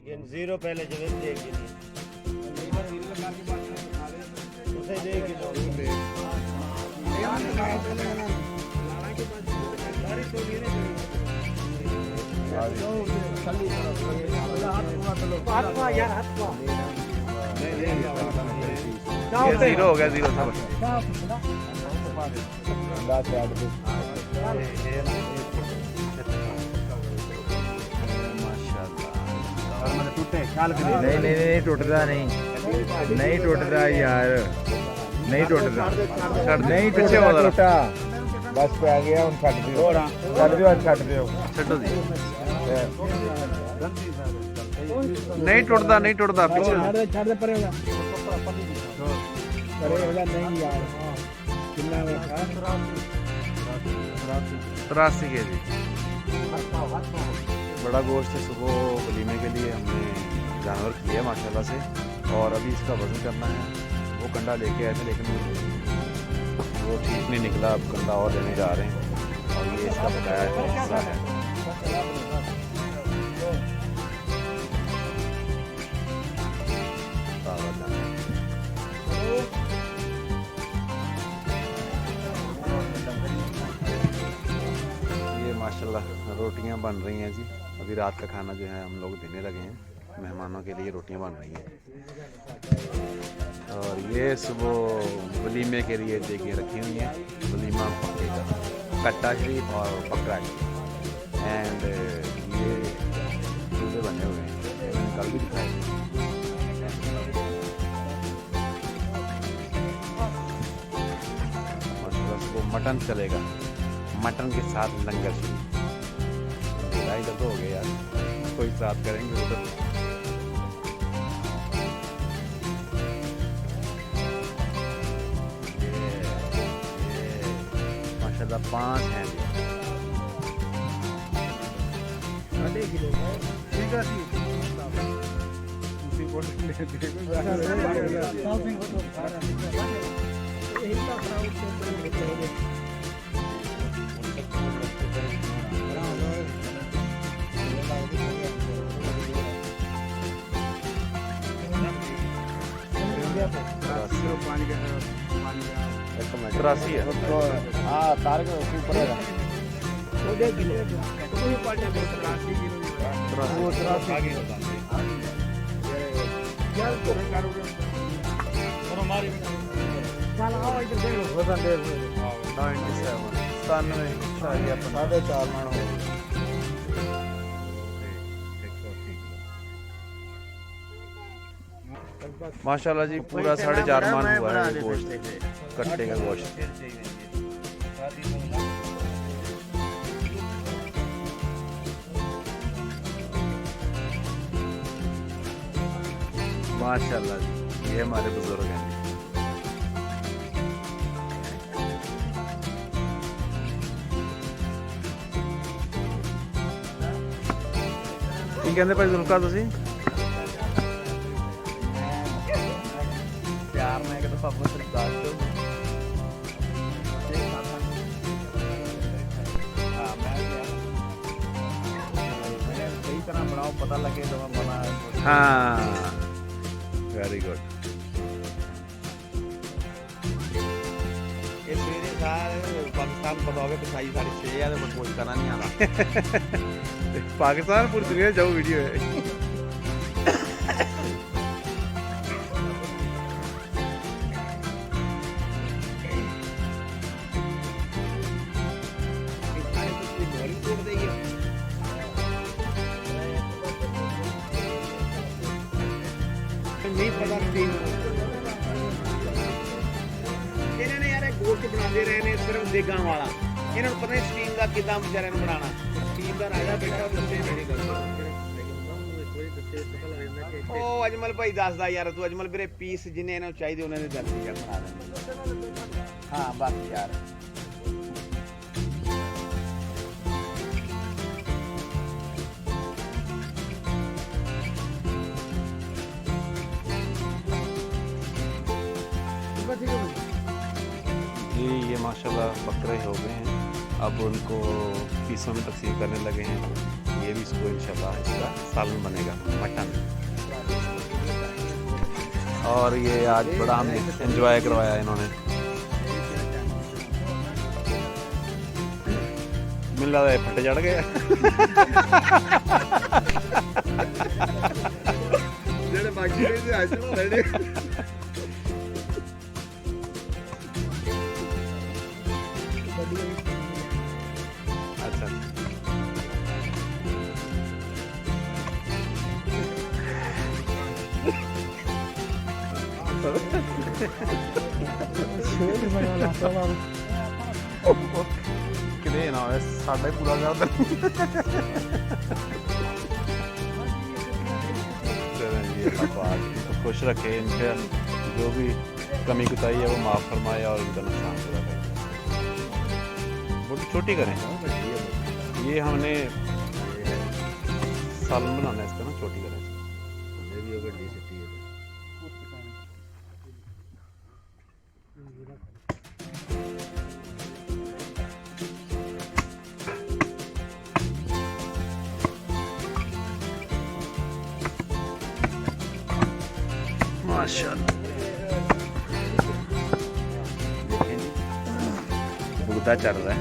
ये जीरो पहले जवेद देगी उसे देगी जीरो हो गया, जीरो था नहीं नहीं नहीं टूटता नहीं, नहीं टूटता यार, नहीं टूटता, नहीं पीछे वाला टूटा बस पे आ गया। छट दियो छट दियो छट दियो छो दी नहीं टूटता, नहीं टूटता पीछे छट दे परे होगा परे होगा नहीं यार। कितना में था 83 केजी बड़ा गोश्त है। सुबह वलीमे के लिए हमने जानवर किया माशाल्लाह से, और अभी इसका वज़न करना है। वो कंडा लेके आए थे लेकिन वो ठीक नहीं निकला, अब कंडा और लेने जा रहे हैं। और ये इसका बकाया हिस्सा है। ये माशाल्लाह रोटियां बन रही हैं जी। अभी रात का खाना जो है हम लोग देने लगे हैं, मेहमानों के लिए रोटियां बन रही हैं। और ये सुबह वलीमे के लिए देखें रखी हुई हैं। वलीमा पक्के का कट्टा शरीफ और बकरा एंड ये चूल्हे बने हुए हैं, मैंने कल भी दिखाए थे। माशाल्लाह सुबह मटन चलेगा, मटन के साथ लंगर शरीफ। इधर तो हो गया यार, कोई साथ करेंगे उधर। माशाल्लाह 5 हैं जी। तिरासी है हाँ तार के ऊपर है माशाल्लाह जी। पूरा 4.5 मन हुआ है ये गोश्त, कट्टे का गोश्त। माशाल्लाह जी, ये हमारे बुजुर्ग हैं। ਕੀ ਕਹਿੰਦੇ ਭਾਈ ਜ਼ੁਲਫਕਾਰ ਤੁਸੀਂ? प्यार में कि तो पापा से बात तो सही तरह बनाओ, पता लगे तो बना। हाँ वेरी गुड। ये मेरे साथ पाकिस्तान पता होगा कि 6:30 या तो कोई करना नहीं आता। पाकिस्तान पूरी दुनिया जाओ वीडियो है। नहीं पता स्टीम इन्होंने यार गोश्त बनाते रहे ने सिर्फ देगा वाला, इन्होंने पता नहीं स्टीम का कितना बेचारे ने बनाना। स्टीम का राजा बेटा दस्से मेरी गल ओ अजमल भाई दसदा यार, तू अजमल मेरे पीस जिन्हें इन्होंने चाहिए उन्होंने दस दिया बना देने। हाँ बस यार जी। ये माशाल्लाह बकरे हो गए हैं, अब उनको पीसों में तकसीम करने लगे हैं। ये भी इसको इंशाल्लाह इसका सालन बनेगा मटन। और ये आज बड़ा हमने एंजॉय करवाया इन्होंने। मिल रहा है फटे चढ़ गए ਜਿਹੜੇ ਬਾਕੀ ਦੇ ਆਇਸੇ ਨਾ ਲੜੇ अच्छा कितने ना होवे साडा ही पूरा कर दे। चलें जी, अल्लाह पाक इनको खुश रखे, इनके जो भी कमी कुताही है वो माफ़ फरमाए और इनका नुकसान पूरा करे। बहुत छोटी करें, ये हमने सालन बनाना है इसका ना, छोटी करें। माशाअल्लाह भुगता चल रहा है।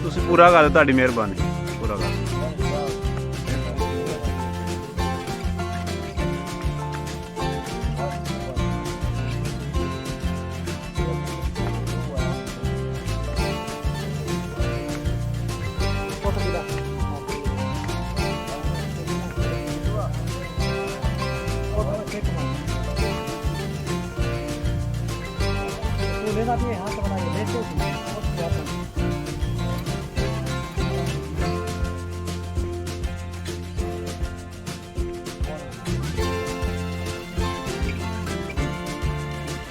ਤੁਸੀਂ ਪੂਰਾ ਕਰ ਦਿਓ, ਤੁਹਾਡੀ ਮਿਹਰਬਾਨੀ, ਪੂਰਾ ਕਰ ਦਿਓ।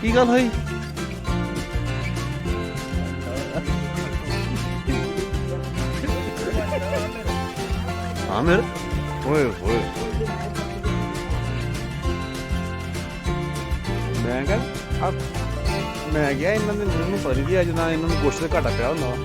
ਕੀ ਗੱਲ ਹੋਈ? ਆਮਿਰ ਓਏ ਹੋਏ ਮੈਂ ਕਿਹਾ ਇਹਨਾਂ ਦੇ ਮੂੰਹ ਨੂੰ ਪਤਾ ਨਹੀਂ ਕੀ ਅੱਜ ਨਾ ਇਹਨਾਂ ਨੂੰ ਗੋਸ਼ਤ ਦਾ ਘਾਟਾ ਪਿਆ ਹੁੰਦਾ ਵਾ।